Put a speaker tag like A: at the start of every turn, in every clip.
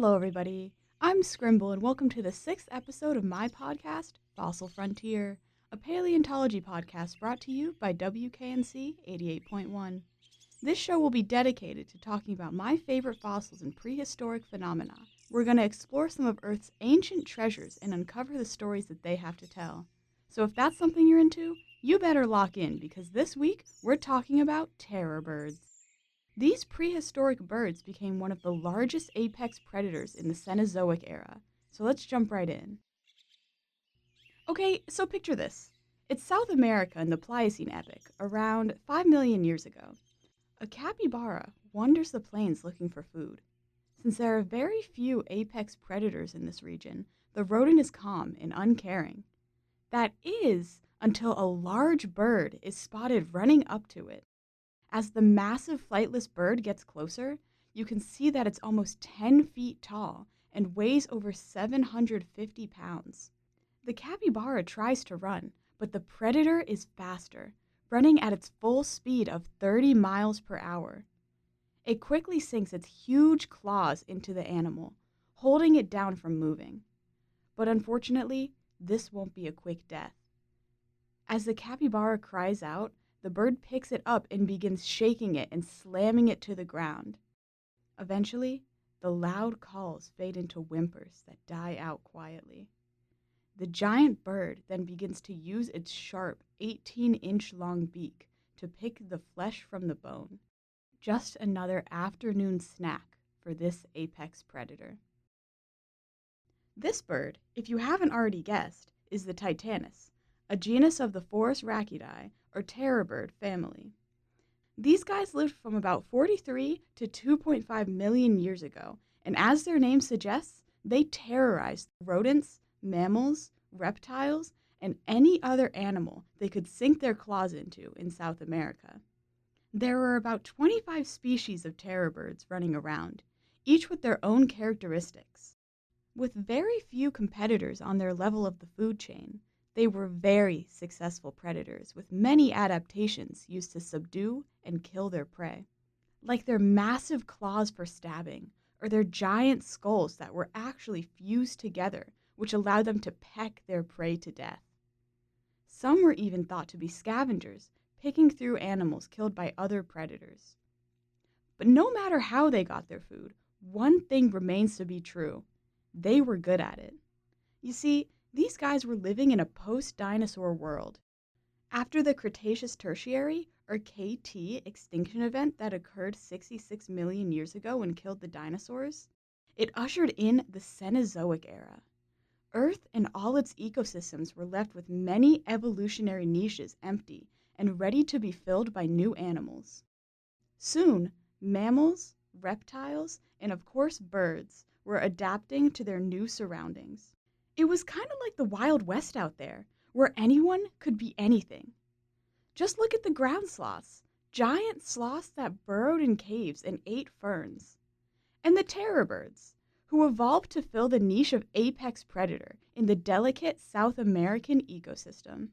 A: Hello, everybody. I'm Scrimble, and welcome to the 6th episode of my podcast, Fossil Frontier, a paleontology podcast brought to you by WKNC 88.1. This show will be dedicated to talking about my favorite fossils and prehistoric phenomena. We're going to explore some of Earth's ancient treasures and uncover the stories that they have to tell. So if that's something you're into, you better lock in, because this week we're talking about terror birds. These prehistoric birds became one of the largest apex predators in the Cenozoic era, so let's jump right in. Okay, so picture this. It's South America in the Pliocene epoch, around 5 million years ago. A capybara wanders the plains looking for food. Since there are very few apex predators in this region, the rodent is calm and uncaring. That is, until a large bird is spotted running up to it. As the massive flightless bird gets closer, you can see that it's almost 10 feet tall and weighs over 750 pounds. The capybara tries to run, but the predator is faster, running at its full speed of 30 miles per hour. It quickly sinks its huge claws into the animal, holding it down from moving. But unfortunately, this won't be a quick death. As the capybara cries out, the bird picks it up and begins shaking it and slamming it to the ground. Eventually, the loud calls fade into whimpers that die out quietly. The giant bird then begins to use its sharp 18-inch-long beak to pick the flesh from the bone. Just another afternoon snack for this apex predator. This bird, if you haven't already guessed, is the Titanis, a genus of the Phorusrhacidae, or terror bird family. These guys lived from about 43 to 2.5 million years ago, and as their name suggests, they terrorized rodents, mammals, reptiles, and any other animal they could sink their claws into in South America. There were about 25 species of terror birds running around, each with their own characteristics. With very few competitors on their level of the food chain, they were very successful predators with many adaptations used to subdue and kill their prey, like their massive claws for stabbing, or their giant skulls that were actually fused together, which allowed them to peck their prey to death. Some were even thought to be scavengers, picking through animals killed by other predators. But no matter how they got their food, one thing remains to be true: they were good at it. You see, these guys were living in a post-dinosaur world. After the Cretaceous-Tertiary, or KT, extinction event that occurred 66 million years ago and killed the dinosaurs, it ushered in the Cenozoic era. Earth and all its ecosystems were left with many evolutionary niches empty and ready to be filled by new animals. Soon, mammals, reptiles, and of course birds were adapting to their new surroundings. It was kind of like the Wild West out there, where anyone could be anything. Just look at the ground sloths, giant sloths that burrowed in caves and ate ferns. And the terror birds, who evolved to fill the niche of apex predator in the delicate South American ecosystem.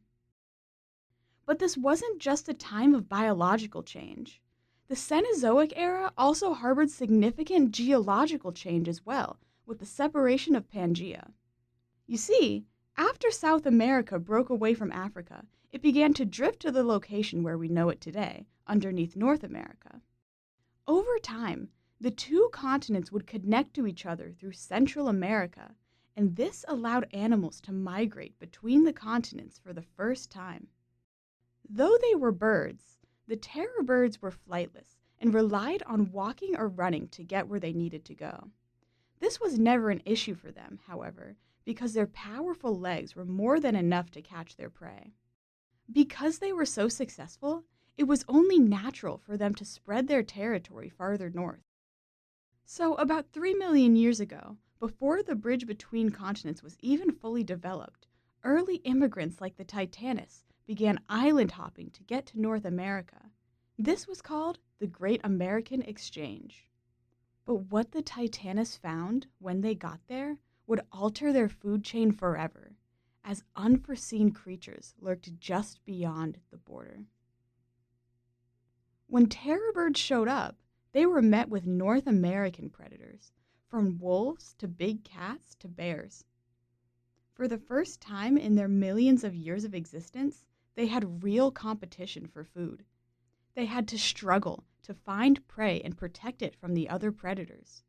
A: But this wasn't just a time of biological change. The Cenozoic era also harbored significant geological change as well, with the separation of Pangaea. You see, after South America broke away from Africa, it began to drift to the location where we know it today, underneath North America. Over time, the two continents would connect to each other through Central America, and this allowed animals to migrate between the continents for the first time. Though they were birds, the terror birds were flightless and relied on walking or running to get where they needed to go. This was never an issue for them, however, because their powerful legs were more than enough to catch their prey. Because they were so successful, it was only natural for them to spread their territory farther north. So about 3 million years ago, before the bridge between continents was even fully developed, early immigrants like the Titanis began island hopping to get to North America. This was called the Great American Exchange. But what the Titanis found when they got there would alter their food chain forever, as unforeseen creatures lurked just beyond the border. When terror birds showed up, they were met with North American predators. from wolves to big cats to bears. For the first time in their millions of years of existence, they had real competition for food. They had to struggle to find prey and protect it from the other predators.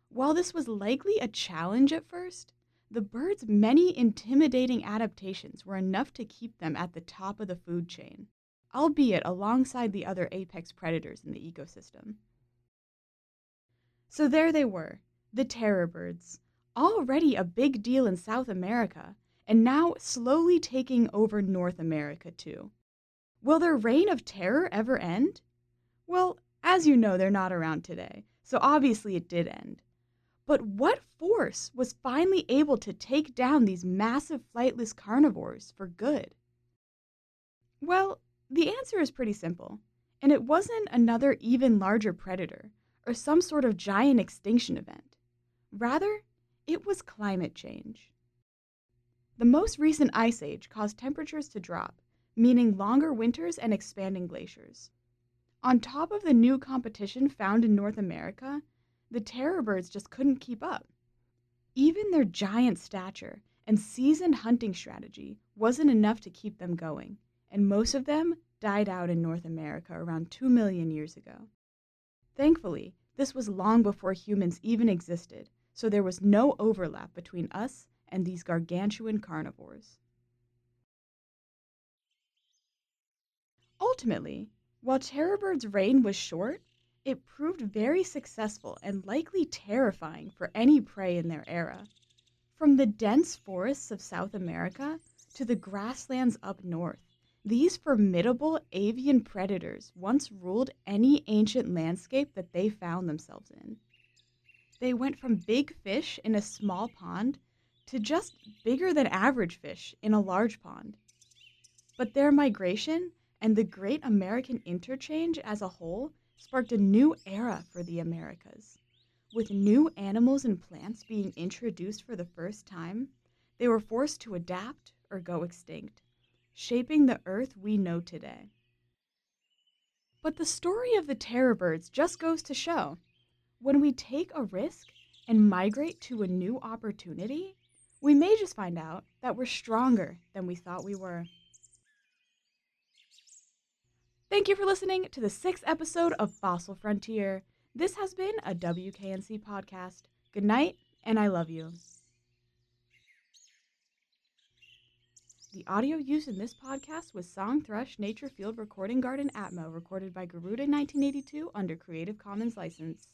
A: While this was likely a challenge at first, the birds' many intimidating adaptations were enough to keep them at the top of the food chain, albeit alongside the other apex predators in the ecosystem. So there they were, the terror birds, already a big deal in South America, and now slowly taking over North America too. Will their reign of terror ever end? Well, as you know, they're not around today, so obviously it did end. But what force was finally able to take down these massive flightless carnivores for good? Well, the answer is pretty simple, and it wasn't another even larger predator or some sort of giant extinction event. Rather, it was climate change. The most recent ice age caused temperatures to drop, meaning longer winters and expanding glaciers. On top of the new competition found in North America, the terror birds just couldn't keep up. Even their giant stature and seasoned hunting strategy wasn't enough to keep them going, and most of them died out in North America around 2 million years ago. Thankfully, this was long before humans even existed, so there was no overlap between us and these gargantuan carnivores. Ultimately, while terror birds' reign was short, it proved very successful and likely terrifying for any prey in their era. From the dense forests of South America to the grasslands up north, these formidable avian predators once ruled any ancient landscape that they found themselves in. They went from big fish in a small pond to just bigger than average fish in a large pond. But their migration and the Great American Interchange as a whole sparked a new era for the Americas. With new animals and plants being introduced for the first time, they were forced to adapt or go extinct, shaping the Earth we know today. But the story of the terror birds just goes to show, when we take a risk and migrate to a new opportunity, we may just find out that we're stronger than we thought we were. Thank you for listening to the 6th episode of Fossil Frontier. This has been a WKNC podcast. Good night, and I love you. The audio used in this podcast was Song Thrush Nature Field Recording Garden Atmo, recorded by Garuda in 1982 under Creative Commons license.